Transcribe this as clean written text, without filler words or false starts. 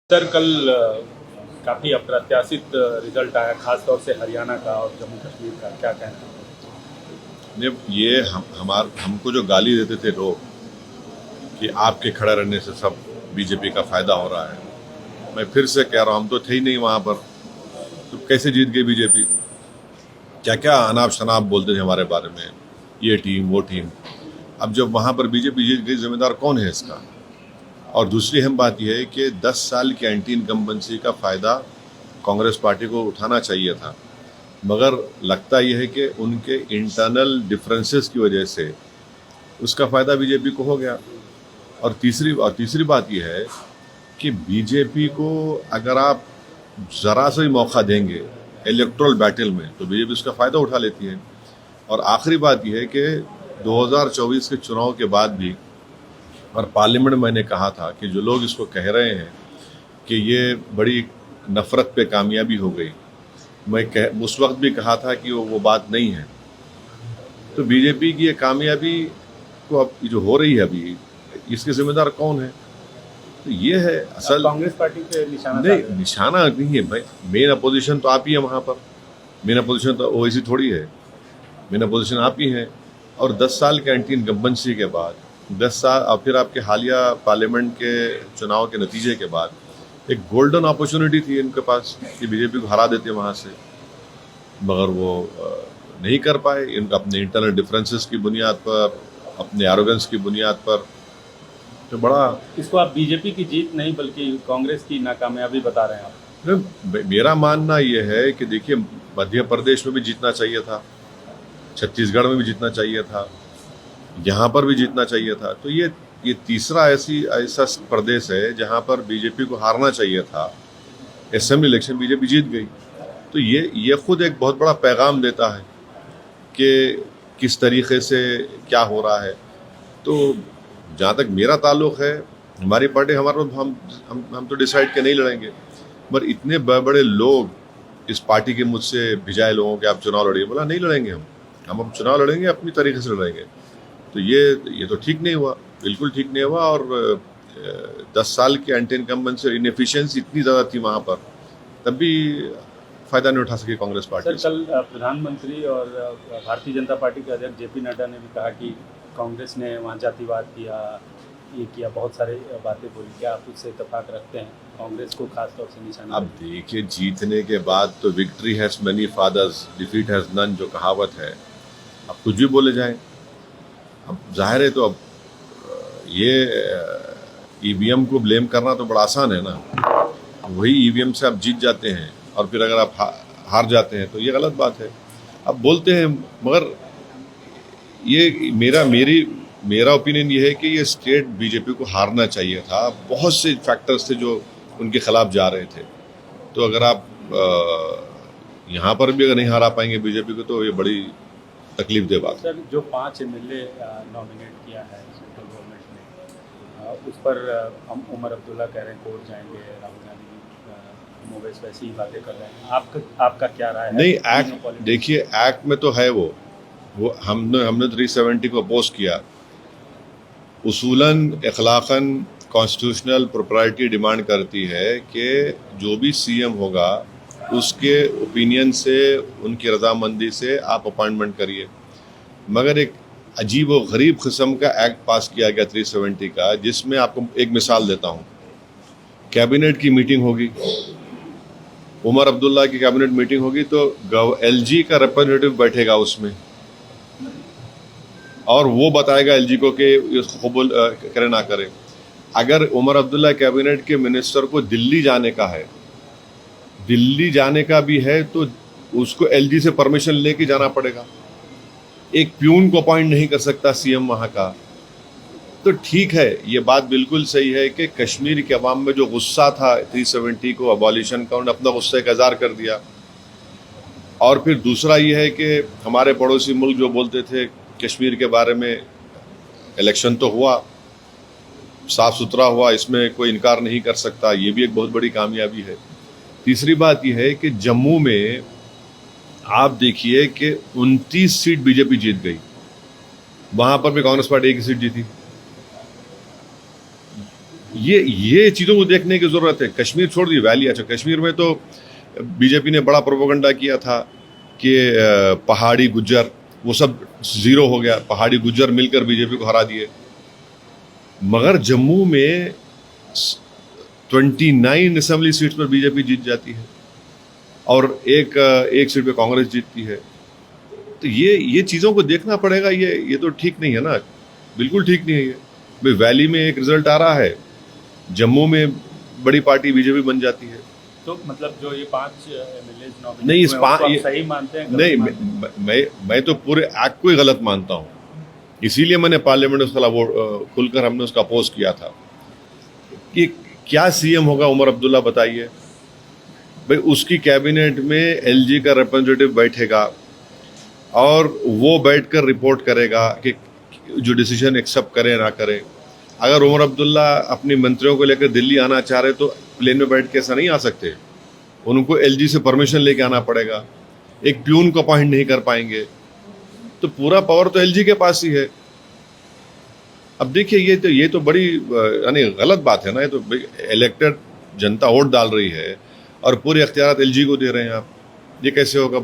Sir कल काफ़ी अप्रत्याशित रिजल्ट आया, खासतौर से हरियाणा का और जम्मू कश्मीर का, क्या कहना है? ये हमको जो गाली देते थे लोग कि आपके खड़ा रहने से सब बीजेपी का फायदा हो रहा है, मैं फिर से कह रहा हूँ, हम तो थे ही नहीं वहां पर, तो कैसे जीत गई बीजेपी? क्या क्या अनाप शनाप बोलते थे हमारे बारे में, ये टीम वो टीम। अब जब वहां पर बीजेपी जीत गई, जिम्मेदार कौन है इसका? और दूसरी अहम बात यह है कि 10 साल की एंटी इनकम्बेंसी का फायदा कांग्रेस पार्टी को उठाना चाहिए था, मगर लगता यह है कि उनके इंटरनल डिफरेंसेस की वजह से उसका फायदा बीजेपी को हो गया। और तीसरी बात यह है कि बीजेपी को अगर आप जरा सा ही मौका देंगे इलेक्टोरल बैटल में, तो बीजेपी उसका फायदा उठा लेती है। और आखिरी बात यह है कि 2024 के चुनाव के बाद भी, और पार्लियामेंट में मैंने कहा था कि जो लोग इसको कह रहे हैं कि ये बड़ी नफरत पे कामयाबी हो गई, मैं उस वक्त भी कहा था कि वो बात नहीं है। तो बीजेपी की ये कामयाबी को अब जो हो रही है अभी, इसके जिम्मेदार कौन है? तो ये है असल। कांग्रेस पार्टी पे निशाना नहीं, निशाना नहीं है भाई, मेन अपोजिशन तो आप ही है वहां पर। मेन अपोजिशन तो ओवैसी थोड़ी है, मेन अपोजिशन आप ही हैं। और 10 साल के एंटी इनकम्बेंसी के बाद, 10 साल और फिर आपके हालिया पार्लियामेंट के चुनाव के नतीजे के बाद एक गोल्डन अपॉर्चुनिटी थी इनके पास कि बीजेपी को हरा देते वहां से, मगर वो नहीं कर पाए। इनका अपने इंटरनल डिफरेंसेस की बुनियाद पर, अपने एरोगेंस की बुनियाद पर, तो बड़ा। इसको आप बीजेपी की जीत नहीं बल्कि कांग्रेस की नाकामयाबी बता रहे हैं आप? मेरा मानना यह है कि देखिए, मध्य प्रदेश में भी जीतना चाहिए था, छत्तीसगढ़ में भी जीतना चाहिए था, यहाँ पर भी जीतना चाहिए था। तो ये तीसरा ऐसा प्रदेश है जहाँ पर बीजेपी को हारना चाहिए था। असेंबली इलेक्शन बीजेपी जीत गई, तो ये खुद एक बहुत बड़ा पैगाम देता है कि किस तरीके से क्या हो रहा है। तो जहाँ तक मेरा ताल्लुक है, हमारी पार्टी हमारा हम तो डिसाइड के नहीं लड़ेंगे, पर इतने बड़े बड़े लोग इस पार्टी के मुझसे भिजाए लोगों के आप चुनाव लड़िए, बोला नहीं लड़ेंगे हम अब चुनाव लड़ेंगे अपनी तरीके से लड़ेंगे। तो ये तो ठीक नहीं हुआ, बिल्कुल ठीक नहीं हुआ। और 10 साल की एंटी इनकम्बेंसी और इनएफिशिएंसी इतनी ज़्यादा थी वहाँ पर, तब भी फायदा नहीं उठा सकी कांग्रेस पार्टी। सर कल प्रधानमंत्री और भारतीय जनता पार्टी के अध्यक्ष जेपी नड्डा ने भी कहा कि कांग्रेस ने वहाँ जातिवाद किया, ये किया, बहुत सारे बातें बोली। क्या आप उससे इत्तेफाक रखते हैं? कांग्रेस को खासतौर से निशाना। अब देखिए, जीतने के बाद तो victory has many fathers, defeat has none, जो कहावत है, अब कुछ भी बोले जाए। अब जाहिर है, तो अब ये ईवीएम को ब्लेम करना तो बड़ा आसान है ना। वही ईवीएम से आप जीत जाते हैं और फिर अगर आप हार जाते हैं तो ये गलत बात है। अब बोलते हैं, मगर ये मेरा ओपिनियन ये है कि ये स्टेट बीजेपी को हारना चाहिए था। बहुत से फैक्टर्स थे जो उनके खिलाफ जा रहे थे। तो अगर आप यहाँ पर भी अगर नहीं हरा पाएंगे बीजेपी को, तो ये बड़ी तकलीफ दे बात। सर जो 5 एमएलए नॉमिनेट किया है सेंट्रल गवर्नमेंट ने, उस पर हम उमर अब्दुल्ला कह रहे हैं कोर्ट जाएंगे, राहुल गांधी मोवेश वैसी ही बातें कर रहे हैं। आपका क्या राय है? नहीं, एक्ट देखिए, एक्ट में तो है वो हमने 370 को अपोज किया। उसूलन अखलाकन कॉन्स्टिट्यूशनल प्रोप्राइटी डिमांड करती है कि जो भी सीएम होगा उसके ओपिनियन से, उनकी रजामंदी से आप अपॉइंटमेंट करिए। मगर एक अजीब व गरीब किस्म का एक्ट पास किया गया 370 का, जिसमें आपको एक मिसाल देता हूँ। कैबिनेट की मीटिंग होगी, उमर अब्दुल्ला की कैबिनेट मीटिंग होगी, तो एलजी का रिप्रेजेंटेटिव बैठेगा उसमें और वो बताएगा एलजी को कि इसको कबूल करे ना करे। अगर उमर अब्दुल्ला कैबिनेट के मिनिस्टर को दिल्ली जाने का है, दिल्ली जाने का भी है, तो उसको एलजी से परमिशन लेके जाना पड़ेगा। एक प्यून को अपॉइंट नहीं कर सकता सीएम वहां का। तो ठीक है, ये बात बिल्कुल सही है कि कश्मीर के अवाम में जो गुस्सा था 370 को अबॉलिशन का, उन्होंने अपना गुस्से का इज़हार कर दिया। और फिर दूसरा ये है कि हमारे पड़ोसी मुल्क जो बोलते थे कश्मीर के बारे में, इलेक्शन तो हुआ, साफ सुथरा हुआ, इसमें कोई इनकार नहीं कर सकता, ये भी एक बहुत बड़ी कामयाबी है। तीसरी बात यह है कि जम्मू में आप देखिए कि 29 सीट बीजेपी जीत गई, वहां पर भी कांग्रेस पार्टी एक ही सीट जीती। ये चीज़ों को देखने की ज़रूरत है। कश्मीर छोड़ दी, वैली, अच्छा कश्मीर में तो बीजेपी ने बड़ा प्रोपेगेंडा किया था कि पहाड़ी गुज्जर वो सब ज़ीरो हो गया, पहाड़ी गुज्जर मिलकर बीजेपी को हरा दिए। मगर जम्मू में 29 असेंबली सीट्स पर बीजेपी जीत जाती है और एक सीट पे कांग्रेस जीतती है। तो ये चीज़ों को देखना पड़ेगा। ये तो ठीक नहीं है ना, बिल्कुल ठीक नहीं है ये। भाई वैली में एक रिजल्ट आ रहा है, जम्मू में बड़ी पार्टी बीजेपी बन जाती है। तो मतलब जो ये 5 एमएलए नॉमिनेट नहीं, इस हुए हैं, उसको आप ये- सही मानते हैं? नहीं, गलत मानते हैं? मैं तो पूरे एक्ट को ही गलत मानता हूँ। इसीलिए मैंने पार्लियामेंट में उसका वो खुलकर हमने उसका अपोज किया था कि क्या सीएम होगा उमर अब्दुल्ला बताइए। भाई उसकी कैबिनेट में एलजी का रिप्रेजेंटेटिव बैठेगा और वो बैठकर रिपोर्ट करेगा कि जो डिसीजन एक्सेप्ट करे ना करे। अगर उमर अब्दुल्ला अपनी मंत्रियों को लेकर दिल्ली आना चाह रहे तो प्लेन में बैठ के ऐसा नहीं आ सकते, उनको एलजी से परमिशन लेके आना पड़ेगा। एक प्यून को अपॉइंट नहीं कर पाएंगे, तो पूरा पावर तो एलजी के पास ही है। अब देखिए ये तो बड़ी यानी गलत बात है ना। ये तो इलेक्टेड जनता वोट डाल रही है और पूरे अख्तियार एलजी को दे रहे हैं आप, ये कैसे होगा?